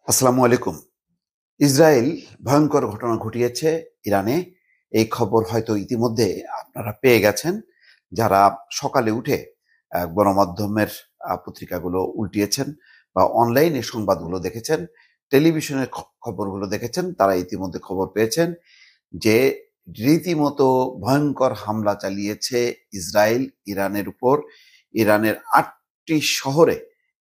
আসসালামু আলাইকুম। ইসরায়েল ভয়ঙ্কর ঘটনা ঘটিয়েছে ইরানে। এই খবর হয়তো ইতিমধ্যে আপনারা পেয়ে গেছেন। যারা সকালে উঠে গণমাধ্যমের পত্রিকাগুলো উল্টিয়েছেন বা অনলাইনে সংবাদগুলো দেখেছেন, টেলিভিশনের খবরগুলো দেখেছেন, তারা ইতিমধ্যে খবর পেয়েছেন যে রীতিমতো ভয়ঙ্কর হামলা চালিয়েছে ইসরায়েল ইরানের উপর। ইরানের ৮টি শহরে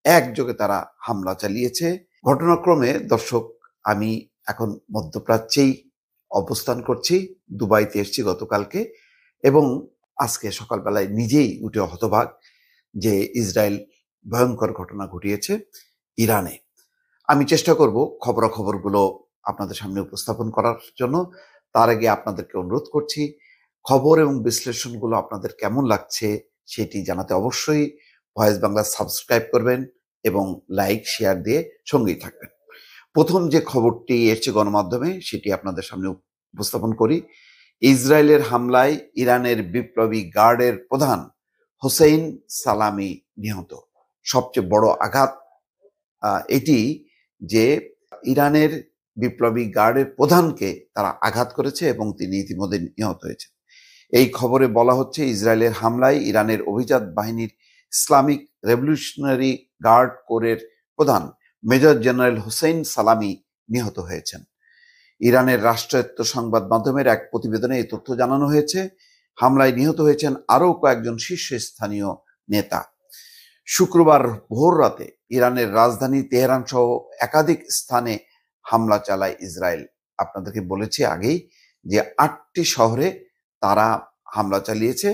একযোগে তারা হামলা চালিয়েছে। ঘটনাক্রমে দর্শক, আমি এখন মধ্যপ্রাচ্যেই অবস্থান করছি। দুবাইতে এসেছি গতকালকে এবং আজকে সকালবেলায় নিজেই উঠে হতবাক যে ইসরায়েল ভয়ঙ্কর ঘটনা ঘটিয়েছে ইরানে। আমি চেষ্টা করব খবরাখবরগুলো আপনাদের সামনে উপস্থাপন করার জন্য। তার আগে আপনাদেরকে অনুরোধ করছি, খবর এবং বিশ্লেষণগুলো আপনাদের কেমন লাগছে সেটি জানাতে অবশ্যই ভয়েস বাংলা সাবস্ক্রাইব করবেন এবং লাইক শেয়ার দিয়ে সঙ্গেই থাকবেন। প্রথম যে খবরটি এসছে গণমাধ্যমে সেটি আপনাদের সামনে উপস্থাপন করি। ইসরায়েলের হামলায় ইরানের বিপ্লবী গার্ডের প্রধান হোসেইন সালামি নিহত। সবচেয়ে বড় আঘাত এটি যে ইরানের বিপ্লবী গার্ডের প্রধানকে তারা আঘাত করেছে এবং তিনি ইতিমধ্যে নিহত হয়েছে। এই খবরে বলা হচ্ছে ইসরায়েলের হামলায় ইরানের অভিজাত বাহিনীর ইসলামিক রেভলিউশনারি গার্ড কোরের প্রধান মেজর জেনারেল হোসেইন সালামি নিহত হয়েছেন। ইরানের রাষ্ট্রায়ত্ত সংবাদ মাধ্যমের এক প্রতিবেদনে এই তথ্য জানানো হয়েছে। হামলায় নিহত হয়েছেন আরও কয়েকজন শীর্ষস্থানীয় নেতা। শুক্রবার ভোর রাতে ইরানের রাজধানী তেহরান সহ একাধিক স্থানে হামলা চালায় ইসরায়েল। আপনাদেরকে বলেছি আগেই যে ৮টি শহরে তারা হামলা চালিয়েছে,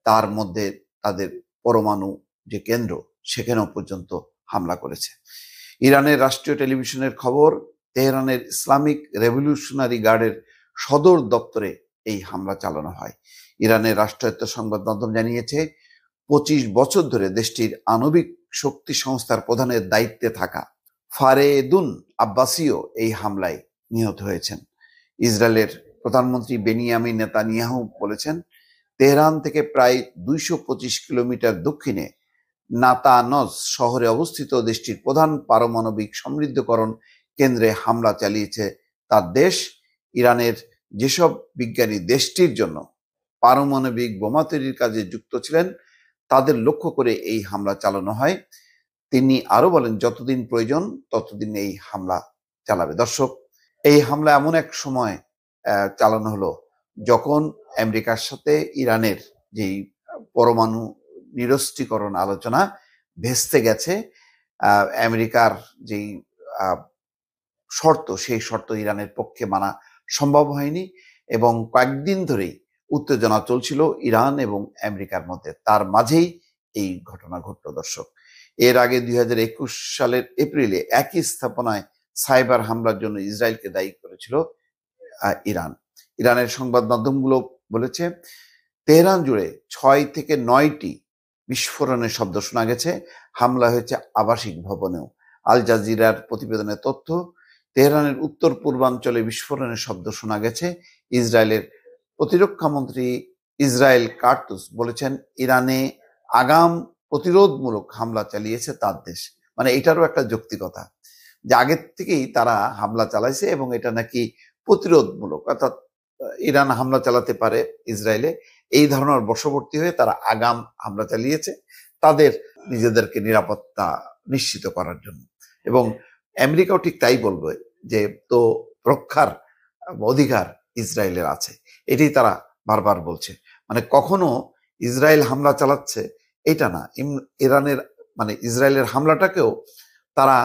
তার মধ্যে তাদের পরমাণু যে কেন্দ্র সেখানেও পর্যন্ত হামলা করেছে। ইরানের রাষ্ট্রীয় টেলিভিশনের খবর, তেহরানের ইসলামিক রেভলিউশনারি গার্ডের সদর দপ্তরে এই হামলা চালানো হয়। ইরানের রাষ্ট্রায়ত্ত সংবাদ মাধ্যম জানিয়েছে ২৫ বছর ধরে দেশটির আণবিক শক্তি সংস্থার প্রধানের দায়িত্বে থাকা ফারেদুন আব্বাসিও এই হামলায় নিহত হয়েছেন। ইসরায়েলের প্রধানমন্ত্রী বেনিয়ামিন নেতানিয়াহু বলেছেন, তেহরান থেকে প্রায় ২২৫ কিলোমিটার দক্ষিণে নাতানজ শহরে অবস্থিত দেশটির প্রধান পারমাণবিক সমৃদ্ধকরণ কেন্দ্রে হামলা চালিয়েছে তার দেশ। ইরানের যেসব বিজ্ঞানী দেশটির জন্য পারমাণবিক বোমা তৈরির কাজে যুক্ত ছিলেন তাদের লক্ষ্য করে এই হামলা চালানো হয়। তিনি আরো বলেন, যতদিন প্রয়োজন ততদিন এই হামলা চালাবে। দর্শক, এই হামলা এমন এক সময় চালানো হলো যখন আমেরিকার সাথে ইরানের যেই পরমাণু নিরস্ত্রীকরণ আলোচনা ভেস্তে গেছে। আমেরিকার যেই শর্ত, সেই শর্ত ইরানের পক্ষে মানা সম্ভব হয়নি এবং কয়েকদিন ধরেই উত্তেজনা চলছিল ইরান এবং আমেরিকার মধ্যে। তার মাঝেই এই ঘটনা ঘটল। দর্শক, এর আগে ২০২১ সালের এপ্রিলে একই স্থাপনায় সাইবার হামলার জন্য ইসরায়েলকে দায়ী করেছিল ইরান। ইরানের সংবাদ মাধ্যমগুলো বলেছে, তেহরান জুড়ে ৬ থেকে ৯টি বিস্ফোরণের শব্দ শোনা গেছে। হামলা হয়েছে আবাসিক ভবনেও। আল জাজিরার প্রতিবেদনের তথ্য, তেহরানের উত্তর পূর্বাঞ্চলে বিস্ফোরণের শব্দ শোনা গেছে। ইসরায়েলের প্রতিরক্ষা মন্ত্রী ইসরায়েল কার্তুস বলেছেন, ইরানে আগাম প্রতিরোধমূলক হামলা চালিয়েছে তার দেশ। মানে এটারও একটা যৌক্তিকতা যে আগের থেকেই তারা হামলা চালাইছে এবং এটা নাকি প্রতিরোধমূলক, অর্থাৎ ইরান হামলা চালাতে পারে ইসরায়েলে, এই ধারণার বশবর্তী হয়ে তারা আগাম হামলা চালিয়েছে তাদের নিজেদেরকে নিরাপত্তা নিশ্চিত করার জন্য। এবং আমেরিকাও ঠিক তাই বলবে যে তো রক্ষার অধিকার ইসরায়েলের আছে, এটি তারা বারবার বলছে। মানে কখনো ইসরায়েল হামলা চালাচ্ছে এটা না, ইরানের মানে ইসরায়েলের হামলাটাকেও তারা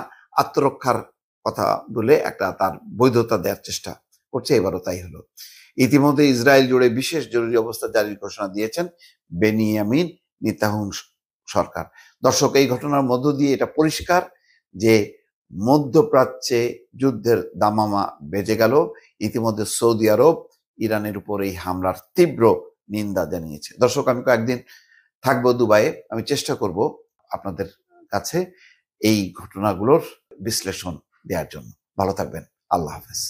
আত্মরক্ষার কথা বলে একটা তার বৈধতা দেওয়ার চেষ্টা করছে। এবারও তাই হলো। ইতিমধ্যে ইসরায়েল জুড়ে বিশেষ জরুরি অবস্থা জারির ঘোষণা দিয়েছেন বেনিয়ামিন নেতানিয়াহু সরকার। দর্শক, এই ঘটনার মধ্য দিয়ে এটা পরিষ্কার যে মধ্যপ্রাচ্যে যুদ্ধের দামামা বেজে গেল। ইতিমধ্যে সৌদি আরব ইরানের উপর এই হামলার তীব্র নিন্দা জানিয়েছে। দর্শক, আমি কয়েকদিন থাকবো দুবাইয়ে। আমি চেষ্টা করব আপনাদের কাছে এই ঘটনাগুলোর বিশ্লেষণ দেওয়ার জন্য। ভালো থাকবেন। আল্লাহ হাফেজ।